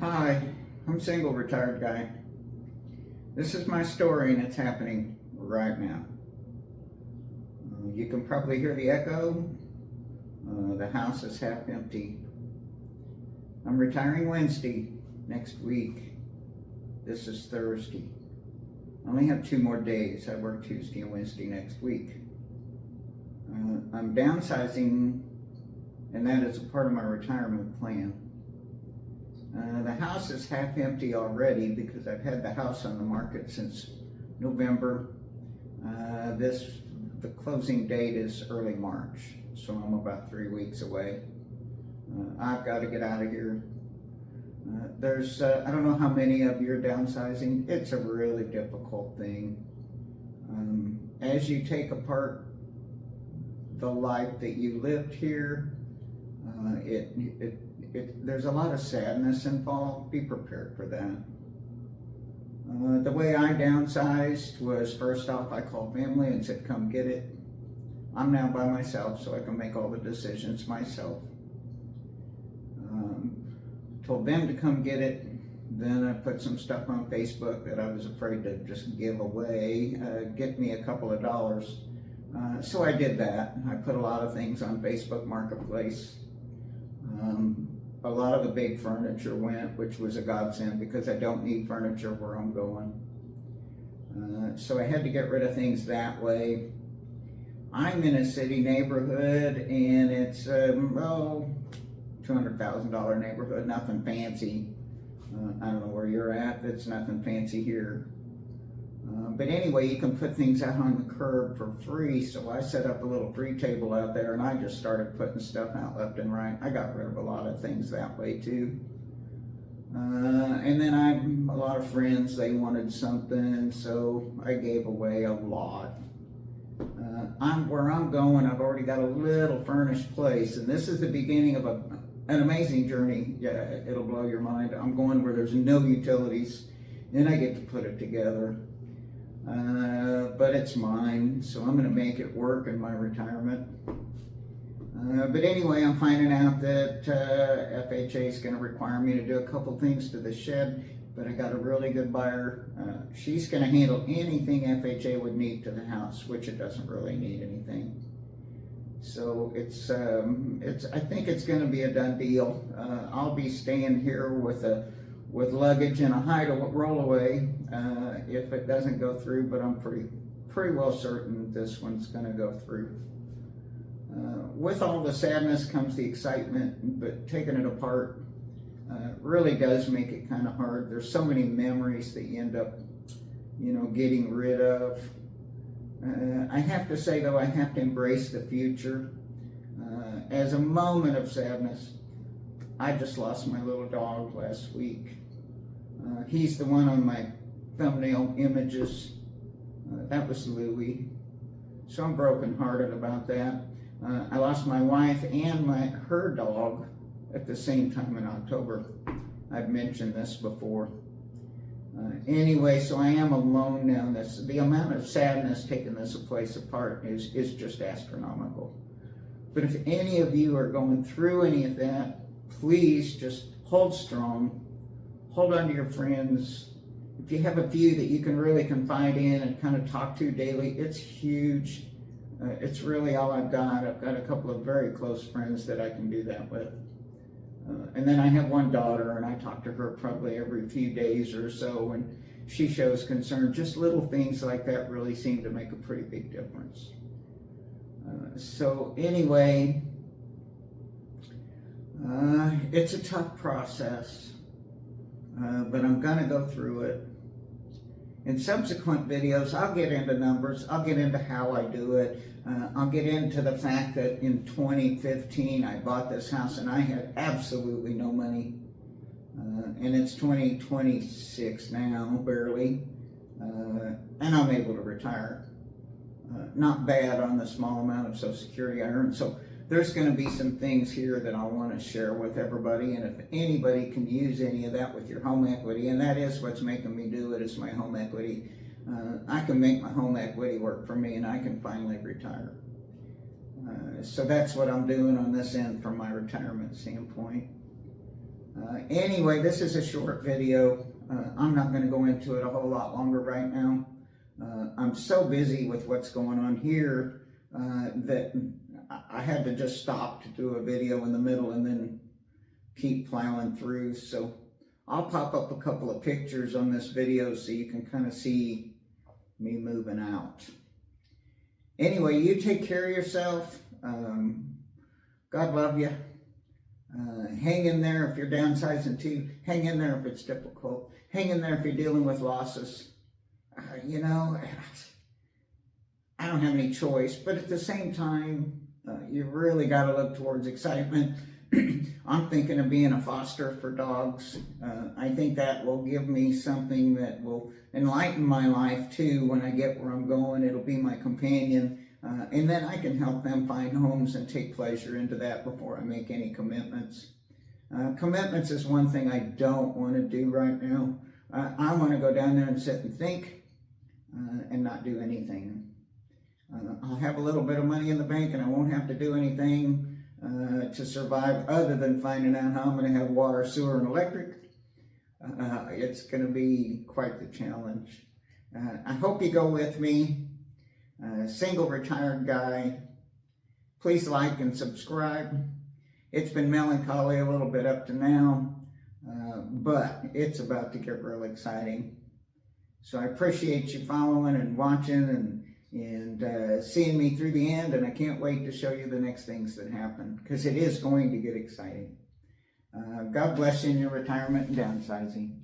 Hi, I'm single retired guy. This is my story and it's happening right now. You can probably hear the echo. The house is half empty. I'm retiring Wednesday next week. This is Thursday. I only have 2 more days. I work Tuesday and Wednesday next week. I'm downsizing, and that is a part of my retirement plan. The house is half empty already because I've had the house on the market since November. The closing date is early March, so I'm about 3 weeks away. I've got to get out of here. I don't know how many of you are downsizing. It's a really difficult thing. As you take apart the life that you lived here, there's a lot of sadness involved. Be prepared for that. The way I downsized was, first off, I called family and said, come get it. I'm now by myself, so I can make all the decisions myself. Told them to come get it. Then I put some stuff on Facebook that I was afraid to just give away, get me a couple of dollars. So I did that. I put a lot of things on Facebook Marketplace. A lot of the big furniture went, which was a godsend because I don't need furniture where I'm going. So I had to get rid of things that way. I'm in a city neighborhood and it's $200,000 neighborhood, nothing fancy. I don't know where you're at, it's nothing fancy here. But anyway, you can put things out on the curb for free, so I set up a little free table out there and I just started putting stuff out left and right. I got rid of a lot of things that way too. And then a lot of friends, they wanted something, so I gave away a lot. Where I'm going, I've already got a little furnished place, and this is the beginning of an amazing journey. Yeah, it'll blow your mind. I'm going where there's no utilities, and I get to put it together. But it's mine, so I'm going to make it work in my retirement. But anyway, I'm finding out that FHA is going to require me to do a couple things to the shed, but I got a really good buyer. She's going to handle anything FHA would need to the house, which it doesn't really need anything. So I think it's going to be a done deal. I'll be staying here with luggage and a hideaway rollaway if it doesn't go through, but I'm pretty well certain this one's going to go through. With all the sadness comes the excitement, but taking it apart really does make it kind of hard. There's so many memories that you end up, getting rid of. I have to say though, I have to embrace the future. As a moment of sadness, I just lost my little dog last week. He's the one on my thumbnail images. That was Louie. So I'm brokenhearted about that. I lost my wife and her dog at the same time in October. I've mentioned this before. Anyway, so I am alone now. The amount of sadness taking this place apart is just astronomical. But if any of you are going through any of that, please just hold strong. Hold on to your friends. If you have a few that you can really confide in and kind of talk to daily, it's huge. It's really all I've got. I've got a couple of very close friends that I can do that with. And then I have one daughter, and I talk to her probably every few days or so, and she shows concern. Just little things like that really seem to make a pretty big difference. So anyway, it's a tough process, but I'm going to go through it. In subsequent videos, I'll get into numbers, I'll get into how I do it, I'll get into the fact that in 2015 I bought this house and I had absolutely no money, and it's 2026 now, barely, and I'm able to retire. Not bad on the small amount of Social Security I earned. So there's going to be some things here that I want to share with everybody, and if anybody can use any of that with your home equity, and that is what's making me do it, is my home equity. I can make my home equity work for me, and I can finally retire. So that's what I'm doing on this end from my retirement standpoint. Anyway, this is a short video. I'm not going to go into it a whole lot longer right now. I'm so busy with what's going on here that I had to just stop to do a video in the middle and then keep plowing through. So I'll pop up a couple of pictures on this video so you can kind of see me moving out. Anyway, you take care of yourself. God love you. Hang in there if you're downsizing too. Hang in there if it's difficult. Hang in there if you're dealing with losses. You know, I don't have any choice, but at the same time, you really got to look towards excitement. I'm thinking of being a foster for dogs. I think that will give me something that will enlighten my life too. When I get where I'm going, it'll be my companion. And then I can help them find homes and take pleasure into that before I make any commitments. Commitments is one thing I don't want to do right now. I want to go down there and sit and think and not do anything. I'll have a little bit of money in the bank and I won't have to do anything to survive other than finding out how I'm going to have water, sewer, and electric. It's going to be quite the challenge. I hope you go with me. Single retired guy. Please like and subscribe. It's been melancholy a little bit up to now, but it's about to get real exciting. So I appreciate you following and watching and seeing me through the end, and I can't wait to show you the next things that happen, because it is going to get exciting. God bless you in your retirement and downsizing.